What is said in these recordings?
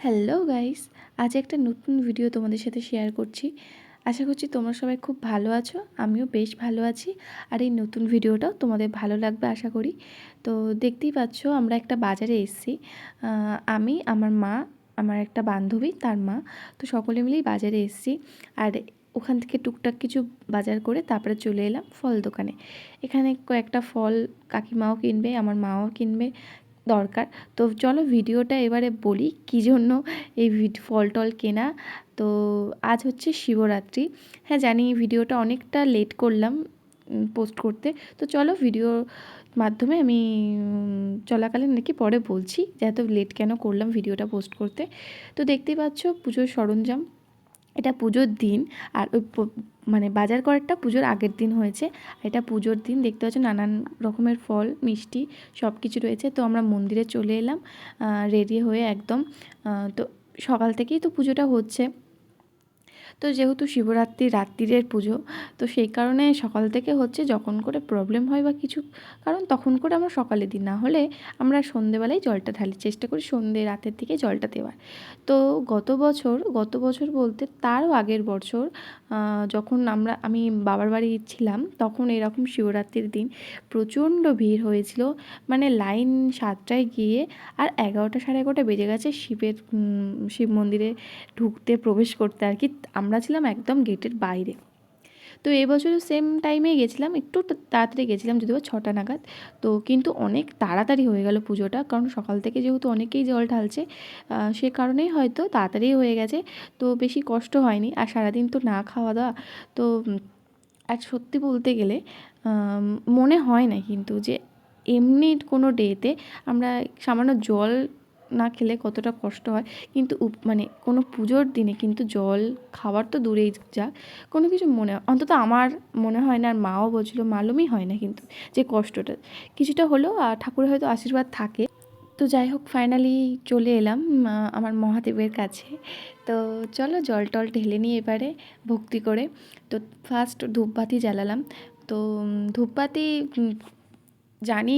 Hello guys, আজ একটা নতুন ভিডিও তোমাদের সাথে শেয়ার করছি। আশা করছি তোমরা সবাই খুব ভালো আছো, আমিও বেশ ভালো আছি। আর এই নতুন ভিডিওটাও তোমাদের ভালো লাগবে আশা করি। তো দেখতেই পাচ্ছ আমরা একটা বাজারে এসেছি। আমি, আমার মা, আমার একটা বান্ধবী, তার মা, তো সকলে মিলেই বাজারে এসেছি। আর ওখান থেকে টুকটাক কিছু বাজার করে তারপরে চলে এলাম ফল দোকানে। এখানে কয়েকটা ফল কাকিমাও কিনবে, আমার মাও কিনবে দরকার। তো চলো ভিডিওটা এবারে বলি কী জন্য এই ফল টল কেনা। তো আজ হচ্ছে শিবরাত্রি। হ্যাঁ জানি ভিডিওটা অনেকটা লেট করলাম পোস্ট করতে। তো চলো ভিডিওর মাধ্যমে আমি চলাকালীন নাকি পরে বলছি যে এত লেট কেন করলাম ভিডিওটা পোস্ট করতে। তো দেখতেই পাচ্ছ পুজোর সরঞ্জাম, এটা পুজোর দিন। আর ওই মানে বাজার করারটা পুজোর আগের দিন হয়েছে। এটা পুজোর দিন দেখতে পাচ্ছ নানান রকমের ফল মিষ্টি সব কিছু রয়েছে। তো আমরা মন্দিরে চলে এলাম রেডি হয়ে একদম। তো সকাল থেকেই তো পুজোটা হচ্ছে। তো যেহেতু শিবরাত্রি রাত্রিরের পুজো, তো সেই কারণে সকাল থেকে হচ্ছে, যখন করে প্রবলেম হয় বা কিছু কারণ তখন করে আমরা সকালে দিই, না হলে আমরা সন্ধেবেলায় জলটা ঢালি, চেষ্টা করি সন্ধে রাতের দিকে জলটা দেওয়ার। তো গত বছর বলতে তারও আগের বছর যখন আমি বাবার বাড়ি ছিলাম, তখন এরকম শিবরাত্রির দিন প্রচণ্ড ভিড় হয়েছিল। মানে লাইন 7টায় গিয়ে আর 11টা 11:30 বেজে গেছে শিব মন্দিরে ঢুকতে প্রবেশ করতে আর কি। আমরা ছিলাম একদম গেটের বাইরে। তো এবছরও সেম টাইমেই গেছিলাম, একটু তাড়াতাড়ি গেছিলাম যদিও 6টা নাগাদ। তো কিন্তু অনেক তাড়াতাড়ি হয়ে গেল পুজোটা, কারণ সকাল থেকে যেহেতু অনেকেই জল ঢালছে সে কারণেই হয়তো তাড়াতাড়ি হয়ে গেছে। তো বেশি কষ্ট হয়নি, আর সারাদিন তো না খাওয়া দাওয়া। তো আর সত্যি বলতে গেলে মনে হয় না কিন্তু যে এমনি কোনো ডেতে আমরা সামান্য জল না খেলে কতটা কষ্ট হয়। কিন্তু মানে কোনো পুজোর দিনে কিন্তু জল খাওয়ার তো দূরেই যাক, কোনো কিছু অন্তত আমার মনে হয় না, আর মাও বলছিলো মালুমই হয় না কিন্তু যে কষ্টটা কিছুটা হলেও ঠাকুরের হয়তো আশীর্বাদ থাকে। তো যাই হোক ফাইনালি চলে এলাম আমার মহাদেবের কাছে। তো চলো জল টল ঢেলে নিই এবারে ভক্তি করে। তো ফার্স্ট ধূপবাতি জ্বালালাম। তো ধূপবাতি জানি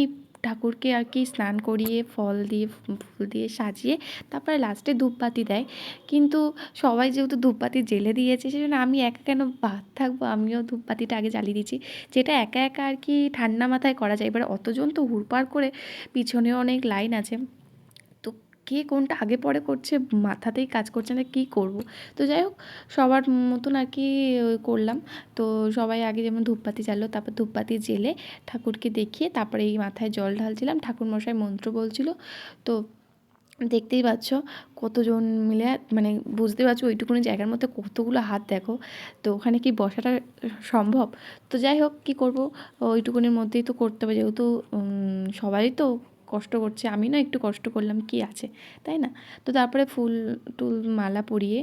ঠাকুরকে আর কি স্নান করিয়ে ফল দিয়ে ফুল দিয়ে সাজিয়ে তারপরে লাস্টে ধূপবাতি দেয়। কিন্তু সবাই যেহেতু ধূপবাতি জ্বেলে দিয়েছে, সেজন্য আমি একা কেন বাদ থাকবো, আমিও ধূপবাতিটা আগে জ্বালিয়ে দিয়েছি। যেটা একা একা আর কি ঠান্ডা মাথায় করা যায়। এবার অতজন তো হুড়পাড় করে, পিছনেও অনেক লাইন আছে, তো কে কোনটা আগে পরে করছে মাথাতেই কাজ করছে না, কী করব। তো যাই হোক সবার মতন আর কি করলাম। তো সবাই আগে যেমন ধূপবাতি জ্বালো, তারপর ধূপবাতি জেলে ঠাকুরকে দেখিয়ে তারপরে এই মাথায় জল ঢালছিলাম, ঠাকুরমশাই মন্ত্র বলছিল। তো দেখতেই পাচ্ছ কতজন মিলে, মানে বুঝতে পারছো ওইটুকুনি জায়গার মধ্যে কতগুলো হাত দেখো। তো ওখানে কি বসাটা সম্ভব? তো যাই হোক কী করব, ওইটুকুনির মধ্যেই তো করতে হবে, যেহেতু সবাই তো কষ্ট করছে, আমি না একটু কষ্ট করলাম কি আছে, তাই না? তো তারপরে ফুল টুল মালা পরিয়ে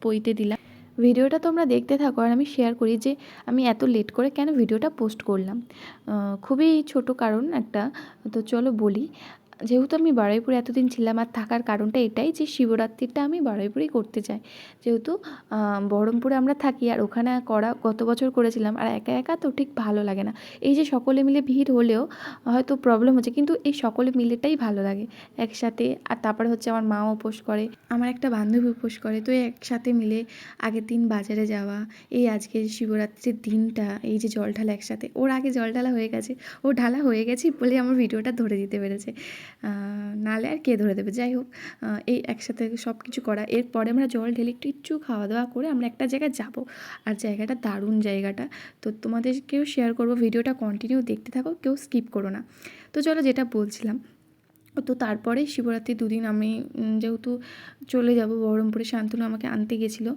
পইতে দিলাম। ভিডিওটা তোমরা দেখতে থাকো আর আমি শেয়ার করি যে আমি এত লেট করে কেন ভিডিওটা পোস্ট করলাম। খুবই ছোট কারণ একটা। তো চলো বলি। যেহেতু আমি বারুইপুরে এতদিন ছিলাম, আর থাকার কারণটা এটাই যে শিবরাত্রিটা আমি বারুইপুরেই করতে চাই। যেহেতু বহরমপুরে আমরা থাকি, আর ওখানে গত বছর করেছিলাম, আর একা একা তো ঠিক ভালো লাগে না। এই যে সকলে মিলে ভিড় হলেও হয়তো প্রবলেম হচ্ছে, কিন্তু এই সকলে মিলেটাই ভালো লাগে একসাথে। আর তারপরে হচ্ছে আমার মাও উপোস করে, আমার একটা বান্ধবী উপোস করে, তো একসাথে মিলে আগের দিন বাজারে যাওয়া, এই আজকে শিবরাত্রির দিনটা এই যে জল ঢালা একসাথে, ওর আগে জল ঢালা হয়ে গেছে, ও ঢালা হয়ে গেছে বলে আমার ভিডিওটা ধরে দিতে পেরেছে, নাহলে আর কে ধরে দেবে। যাই হোক এই একসাথে সব কিছু করা, এরপরে আমরা জল ঢেলে একটু খাওয়া দাওয়া করে আমরা একটা জায়গায় যাব। আর জায়গাটা দারুণ জায়গাটা, তো তোমাদেরকেও শেয়ার করবো, ভিডিওটা কন্টিনিউ দেখতে থাকো, কেউ স্কিপ করো না। তো চলো যেটা বলছিলাম, তো তারপরে শিবরাত্রি দুদিন আমি যেহেতু চলে যাব বহরমপুরে, শান্তনু আমাকে আনতে গেছিলো।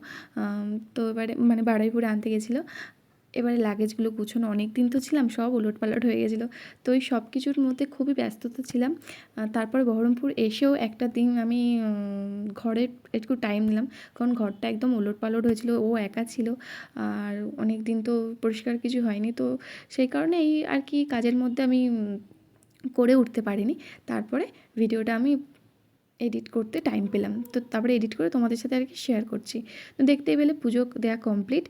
তো এবারে মানে বারুইপুরে আনতে গেছিলো। এবারে লাগেজগুলো গুছোনো, অনেক দিন তো ছিলাম, সব ওলটপালট হয়ে গেছিলো। তো এই সব কিছুর মধ্যে খুবই ব্যস্ততা ছিলাম। তারপরে বহরমপুর এসেও একটা দিন আমি ঘরে একটু টাইম দিলাম, কারণ ঘরটা একদম ওলটপালট হয়েছিল, ও একা ছিল, আর অনেক দিন তো পরিষ্কার কিছু হয়নি। তো সেই কারণে এই আর কি কাজের মধ্যে আমি করে উঠতে পারিনি। তারপরে ভিডিওটা আমি এডিট করতে টাইম পেলাম, তো তারপরে এডিট করে তোমাদের সাথে আর কি শেয়ার করছি। তো দেখতেই পেলে পুজো দেওয়া কমপ্লিট।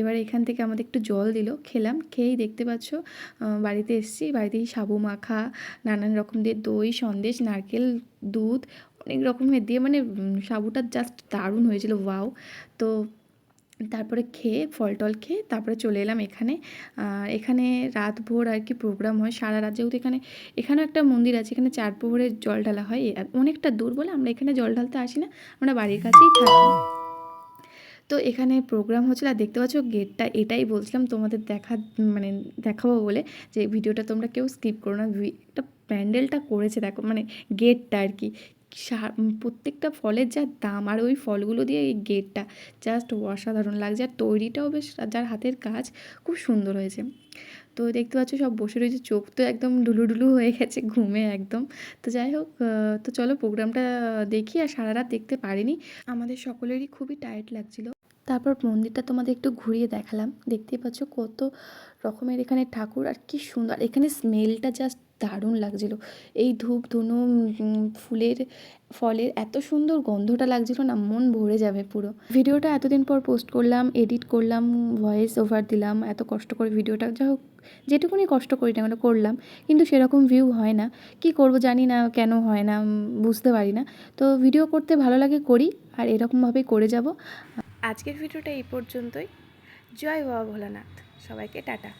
এবার এখান থেকে আমাদের একটু জল দিল, খেলাম, খেয়েই দেখতে পাচ্ছ বাড়িতে এসেছি। বাড়িতে সাবু মাখা, নানান রকম দিয়ে দই, সন্দেশ, নারকেল, দুধ, অনেক রকমের দিয়ে মানে সাবুটা জাস্ট দারুণ হয়েছিল, ওয়াও। তো তারপরে খেয়ে ফল টল খেয়ে তারপরে চলে এলাম এখানে। এখানে রাত ভোর আর কি প্রোগ্রাম হয় সারা রাত, যেহেতু এখানেও একটা মন্দির আছে, এখানে 4 প্রহরের জল ঢালা হয়। অনেকটা দূর বলে আমরা এখানে জল ঢালতে আসি না, আমরা বাড়ির কাছেই থাকি। তো এখানে প্রোগ্রাম হচ্ছিল, আর দেখতে পাচ্ছ গেটটা, এটাই বলছিলাম তোমাদের মানে দেখাবো বলে, যে ভিডিওটা তোমরা কেউ স্কিপ করো না। একটা প্যান্ডেলটা করেছে দেখো, মানে গেটটা আর কি, প্রত্যেকটা ফলের যা দাম, আর ওই ফলগুলো দিয়ে এই গেটটা জাস্ট অসাধারণ লাগছে। আর তৈরিটাও বেশ, যার হাতের কাজ খুব সুন্দর হয়েছে। তো দেখতে পাচ্ছ সব বসে রয়েছে, চোখ তো একদম ঢুলুঢুলু হয়ে গেছে ঘুমে একদম। তো যাই হোক, তো চলো প্রোগ্রামটা দেখি। আর সারা রাত দেখতে পারিনি, আমাদের সকলেরই খুবই টায়ার্ড লাগছিল। তারপর মন্দিরটা তোমাদের একটু ঘুরিয়ে দেখালাম। দেখতেই পাচ্ছ কত রকমের এখানে ঠাকুর, আর কি সুন্দর। এখানে স্মেলটা জাস্ট দারুণ লাগছিল, এই ধূপ ধুনো ফলের এত সুন্দর গন্ধটা লাগছিল না, মন ভরে যাবে পুরো। ভিডিওটা এতদিন পর পোস্ট করলাম, এডিট করলাম, ভয়েস ওভার দিলাম, এত কষ্ট করে ভিডিওটা, যাই হোক যেটুকুনি কষ্ট করি না মানে করলাম, কিন্তু সেরকম ভিউ হয় না। কি করব জানি না, কেন হয় না বুঝতে পারি না। তো ভিডিও করতে ভালো লাগে, করি, আর এরকমভাবেই করে যাব। আজকের ভিডিওটা এই পর্যন্তই। জয় বাবা ভোলানাথ, সবাইকে টাটা।